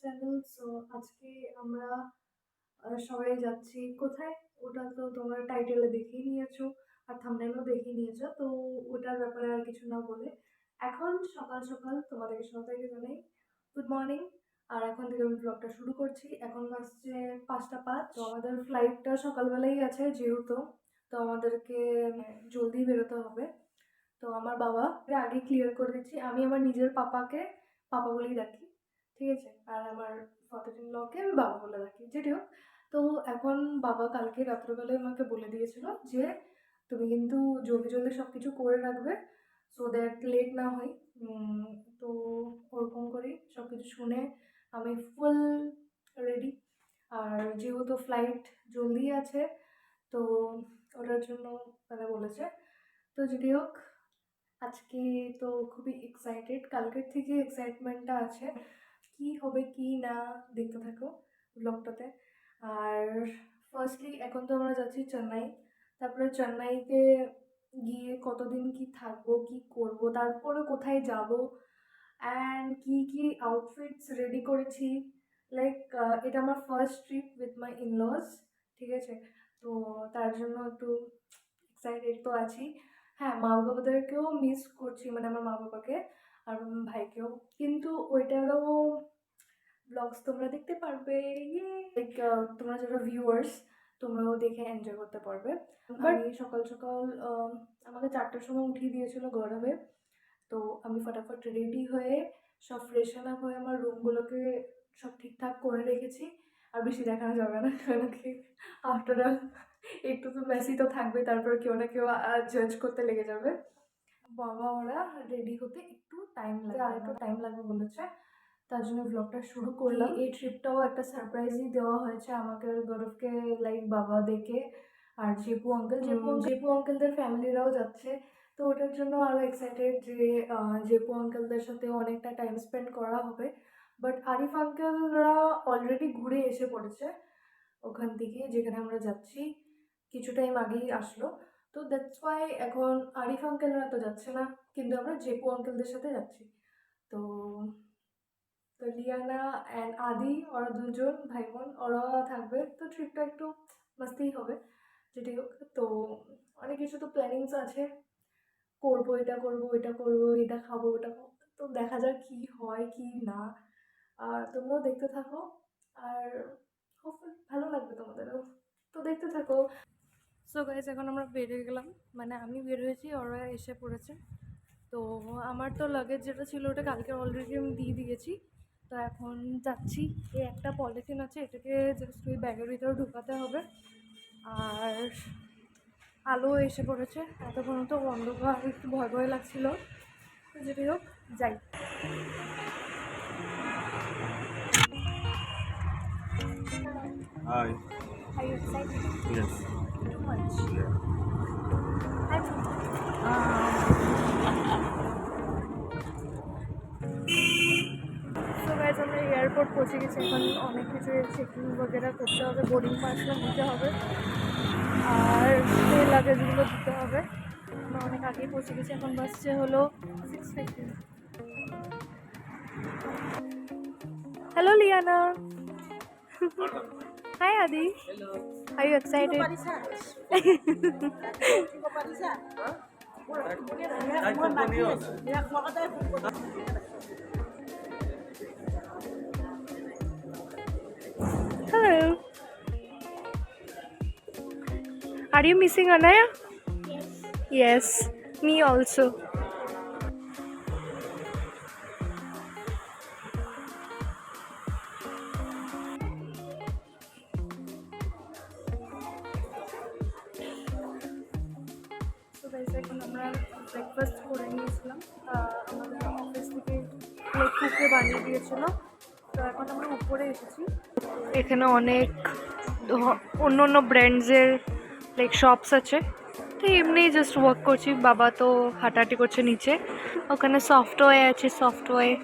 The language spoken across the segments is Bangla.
চ্যানেল। সো আজকে আমরা সবাই যাচ্ছি কোথায়, ওটা তো তোমরা টাইটেলে দেখেই নিয়েছো আর থাম্বনেলও দেখে নিয়েছো। তো ওটার ব্যাপারে আর কিছু না বলে এখন সকাল সকাল তোমাদেরকে সবাইকে জানাই গুড মর্নিং। আর এখন থেকে আমি ব্লগটা শুরু করছি। এখন বাজছে 5টা 5। তো আমাদের ফ্লাইটটা সকালবেলাই আছে যেহেতু, তো আমাদেরকে জলদি বেরোতে হবে। তো আমার বাবা আগে ক্লিয়ার করে দিচ্ছি, আমি আমার নিজের পাপাকে পাপা বলেই ডাকি, ঠিক আছে? আর আমার ফাদার ইন লকে আমি বাবা বলে ডাকি, যেটিও। তো এখন বাবা কালকে রাত্রেবেলায় আমাকে বলে দিয়েছিল যে তুমি কিন্তু জলদি জলদি সব কিছু করে রাখবে, সো দ্যাট লেট না হয়। তো ওরকম করেই সব কিছু শুনে আমি ফুল রেডি। আর যেহেতু ফ্লাইট জলদি আছে, তো ওটার জন্য তারা বলেছে। তো যদি হোক, আজকে তো খুবই এক্সাইটেড, কালকের থেকে এক্সাইটমেন্টটা আছে। কি হবে কি না দেখতে থাকো ব্লগটাতে। আর ফার্স্টলি এখন তো আমরা যাচ্ছি চেন্নাই। তারপরে চেন্নাইতে গিয়ে কতদিন কি থাকবো, কি করব, তারপরে কোথায় যাব, অ্যান্ড কি কি আউটফিটস রেডি করেছি। লাইক এটা আমার first trip with my in-laws, ঠিক আছে? তো তার জন্য একটু এক্সাইটেড তো আছি। হ্যাঁ, মা বাবাদেরকেও মিস করছি, মানে আমার মা বাবাকে আর ভাইকেও। কিন্তু ওইটারও ব্লগস তোমরা দেখতে পারবে, লাইক তোমরা যারা ভিউয়ার্স তোমরাও দেখে এনজয় করতে পারবে। আমি সকাল সকাল আমাকে 4টার সময় উঠিয়ে দিয়েছিল গৌরবে। তো আমি ফটাফট রেডি হয়ে সব ফ্রেশন আপ হয়ে আমার রুমগুলোকে সব ঠিকঠাক করে রেখেছি। আর বেশি দেখানো যাবে না, কারণ কি আফটার অল একটু তো মেসি তো থাকবে, তারপর কেউ না কেউ জাজ করতে লেগে যাবে। বাবা ওরা রেডি হতে একটু টাইম লাগে, আর একটু টাইম লাগবে বলেছে, তার জন্য ব্লগটা শুরু করলাম। এই ট্রিপটাও একটা সারপ্রাইজই দেওয়া হয়েছে আমাকে আর গৌরবকে, লাইক বাবা দেখে আর জেপু আঙ্কেল, জেপু আঙ্কেলদের ফ্যামিলিরাও যাচ্ছে। তো ওটার জন্য আরও এক্সাইটেড যে জেপু আঙ্কেলদের সাথে অনেকটা টাইম স্পেন্ড করা হবে। বাট আরিফ আঙ্কেলরা অলরেডি ঘুরে এসে পড়েছে ওখান থেকে, যেখানে আমরা যাচ্ছি কিছু টাইম আগেই আসলো। তো দ্যাটস ওয়াই এখন আরিফ আঙ্কেলরা তো যাচ্ছে না, কিন্তু আমরা জেপু আঙ্কেলদের সাথে যাচ্ছি। তো তো লিয়ানা অ্যান্ড আদি, ওরা দুজন ভাই বোন, ওরা থাকবে। তো ট্রিপটা একটু মাস্তিই হবে, যেটি হোক। তো অনেক কিছু তো প্ল্যানিংস আছে, করবো এটা করবো এটা করবো, এটা খাবো ওটা খাবো। তো দেখা যাক কি হয় কি না। আর তোমরাও দেখতে থাকো, আর হোপফুলি ভালো লাগবে তোমাদেরও। তো দেখতে থাকো। সো গাইজ, এখন আমরা বেরিয়ে গেলাম, মানে আমি বের হয়েছি, ওরা এসে পড়েছে। তো আমার তো লাগেজ যেটা ছিল ওটা কালকে অলরেডি আমি দিয়ে দিয়েছি। তো এখন যাচ্ছি, এই একটা পলিথিন আছে, এটাকে জাস্ট ওই ব্যাগের ভিতরে ঢুকাতে হবে। আর আলো এসে পড়েছে, এতক্ষণ তো অন্ধকার, একটু ভয় ভয় লাগছিল। তো যেটাই হোক, যাই। Hi. Are you excited? Yes. Too much. I'm তো গাইজ, আমরা এয়ারপোর্ট পৌঁছে গেছি। এখন অনেক কিছু চেকিং বগেরা করতে হবে, বোর্ডিং পাসটা নিতে হবে, আর সেই লাগেজগুলো দিতে হবে। আমরা অনেক আগেই পৌঁছে গেছি, এখন বাসছে হলো 6:15। Hello Liana. হাই আদি। Are you excited? Hello. Are you missing Anaya? Yes, me also. তো গাইস, এখন আমরা ব্রেকফাস্ট করে নিয়েছিলাম, আমাদের অফিস থেকে কুকে বানিয়ে দিয়েছিল। তো এখন আমরা উপরে এসেছি। এখানে অনেক অন্য অন্য ব্র্যান্ডসের লাইক শপস আছে। তো এমনি জাস্ট ওয়ার্ক করছি, বাবা তো হাঁটাহাঁটি করছে নিচে। ওখানে সফটওয়্যার আছে, সফটওয়্যার।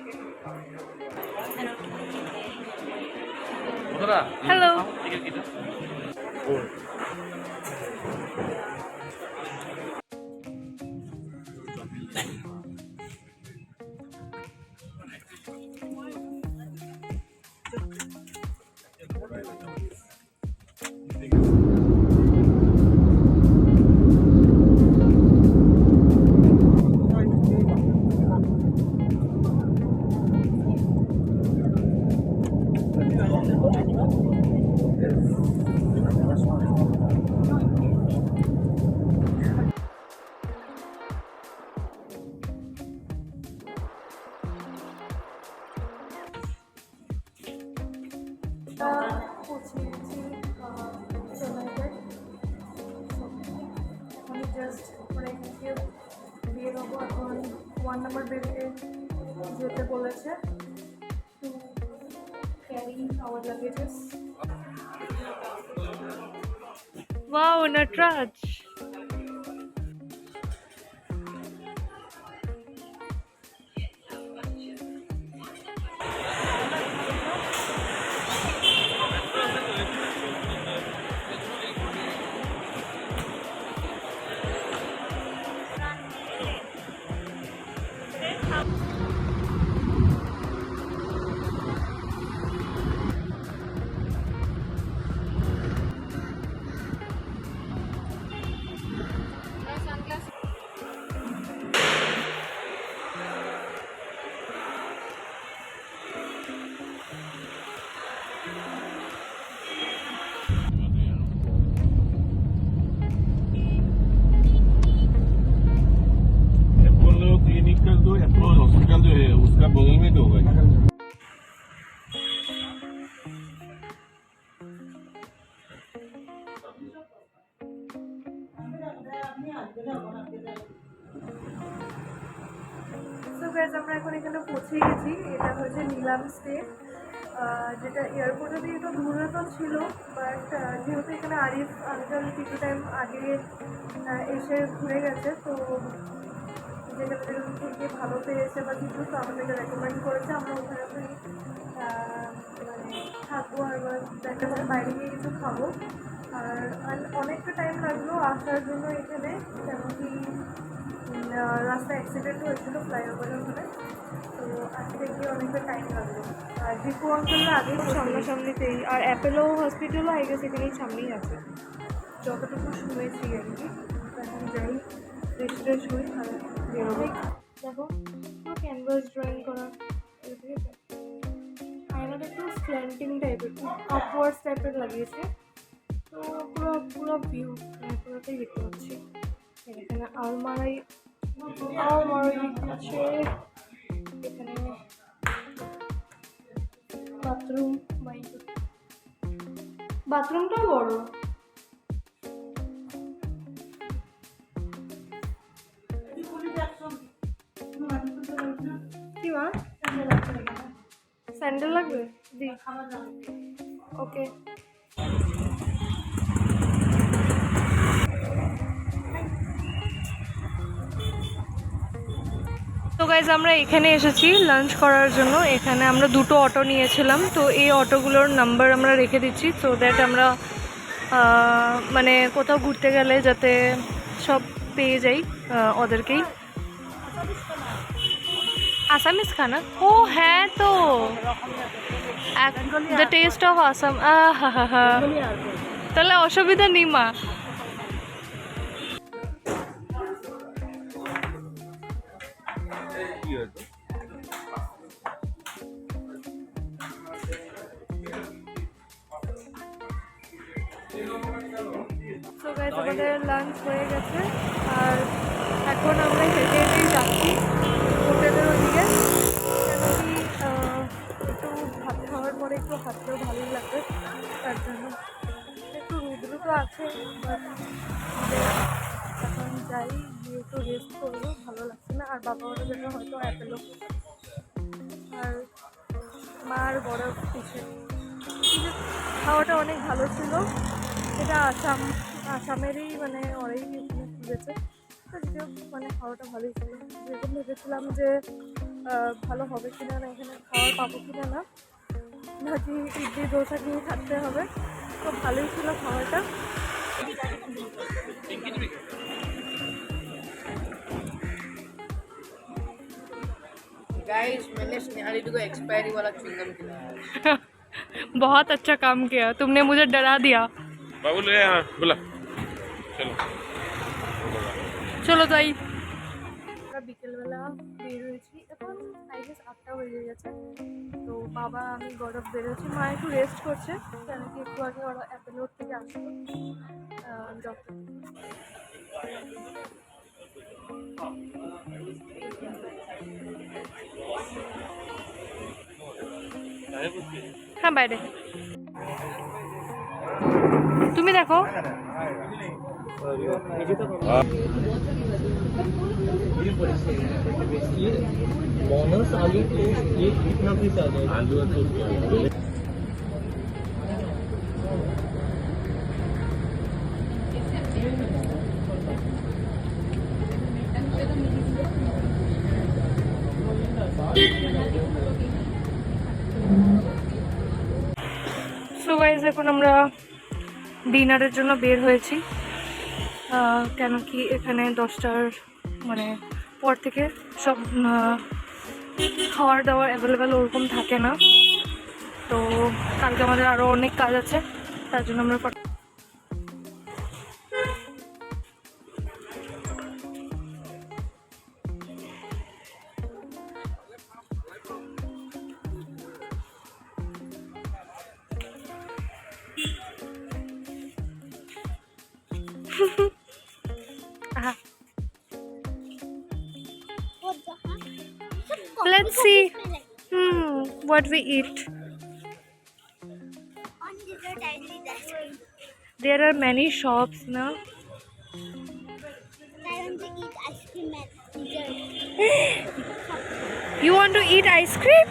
হ্যালো। পৌঁছে গেছি চেন্নাইতে। এখন জাস্ট মানে এখানে বের হবো। এখন 1 নম্বর বেডে যেতে বলেছে to carry our luggages. Wow, Natraj. Hospital जो है उसका बगल में तो होगा। সো গাইজ আমরা এখন এখানে পৌঁছে গেছি। এটা হচ্ছে নিলাম স্টে, যেটা এয়ারপোর্টে দিয়ে একটু দূরে তো ছিল, বাট যেহেতু এখানে আরিফ আঙ্কেল কিছু টাইম আগে এসে ঘুরে গেছে, তো যেখানে যেখানে থেকে ভালো পেয়েছে বা কিছু, তো আমাদেরকে রেকমেন্ড করেছে আমরা ওখানে মানে থাকবো আর দেখা যায় বাইরে গিয়ে কিছু খাবো। আর অনেকটা টাইম লাগলো আসার জন্য এখানে, কেন কি রাস্তা অ্যাক্সিডেন্ট হয়েছিল ফ্লাইওভারের ওখানে, তো আসতে গিয়ে অনেকটা টাইম লাগলো। আর রিকু আঙ্কেলরা আগেই সামনাসামনিতেই, আর অ্যাপেলো হসপিটালও আই গেস এখানেই সামনেই আছে যতটুকু শুনেছি আর কি। এখন যাই রেস্টুরেন্ট হই আর বেরোবো। দেখো পুরো ক্যানভাস ড্রয়িং করা, ঠিক আছে। আয়নাটা একটু স্ল্যান্টিং টাইপের, আপওয়ার্ডস টাইপের লাগিয়েছে, তো পুরো পুরো ভিউ পুরোটাই দেখতে পাচ্ছি। এখানে আলমারি আছে, এখানে বাথরুমটাও বড়। কি মা স্যান্ডেল লাগবে? দি ওকে। তো গাইজ আমরা এখানে এসেছি লাঞ্চ করার জন্য। এখানে আমরা দুটো অটো নিয়েছিলাম, তো এই অটোগুলোর নাম্বার আমরা রেখে দিচ্ছি, সো দ্যাট আমরা মানে কোথাও ঘুরতে গেলে যাতে সব পেয়ে যাই ওদেরকেই। আসামিস খানা, ও হ্যাঁ, তো দ্য টেস্ট অফ আসাম। হা হা হা, তাহলে অসুবিধা নেই মা। সো গাইজ আমাদের লাঞ্চ হয়ে গেছে, আর এখন আমরা হেঁটে হেঁটেই যাচ্ছি হোটেলের ওদিকে, কেন কি একটু ভাত খাওয়ার পরে একটু হাঁটতেও ভালোই লাগবে, তার জন্য একটু রুদ্র তো আছে, বাট এখন যাই গিয়ে একটু রেস্ট করবো, ভালো লাগছে না। আর বাবা ওরা জন্য হয়তো অ্যাপেলো, আর মার বড় পিছে। খাওয়াটা অনেক ভালো ছিল, এটা আসামেরই মানে ওরাই এখানে খুঁজেছে, তো যদিও মানে খাওয়াটা ভালোই ছিল। যেরকম ভেবেছিলাম যে ভালো হবে কিনা না, এখানে খাওয়ার পাবো কিনা না, নাকি ইডলি ডোসা নিয়ে থাকতে হবে, তো ভালোই ছিল খাওয়াটা। गाइस मैंने स्नेहालिटी को एक्सपायरी वाला च्युइंगम खिलाया। बहुत अच्छा काम किया तुमने, मुझे डरा दिया। बाबू ले यहाँ बोला चलो চলো তাই। আমরা বিকেলবেলা বের হয়েছি, এখন আই গেস 8টা 1টা বেজে গেছে। তো বাবা আমি গৌরব বেরোচ্ছি, মা একটু রেস্ট করছে কেন কি একটু আগে ওরা অ্যাপেলোর থেকে আসলো ডক্টর। হ্যাঁ বাইরে তুমি দেখো। बोनस आलू टोस्ट ये कितना पीस आ जाएगा? आलू और टोस्ट সো গাইস এখন আমরা ডিনারের জন্য বের হয়েছি কেন কি এখানে 10টার মানে পর থেকে সব খাওয়ার দাওয়ার অ্যাভেলেবেল ওরকম থাকে না। তো কালকে আমাদের আরও অনেক কাজ আছে, তার জন্য আমরা let's see what we eat. There are many shops now. I want to eat ice cream at dessert. You want to eat ice cream?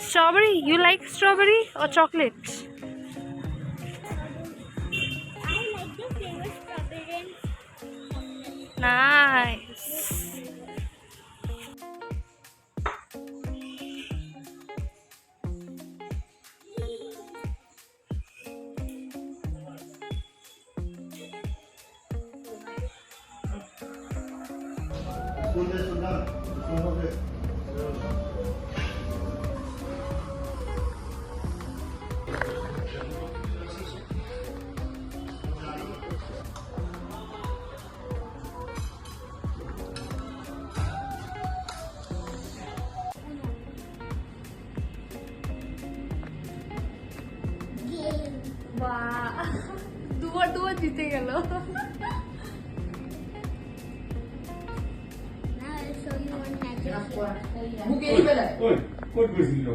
Strawberry? You like strawberry or chocolate? I like the flavor strawberry and Nice. বাহ, দুবার জিতে গেল। now I'll show you one magic. Oi, quanto coisinho,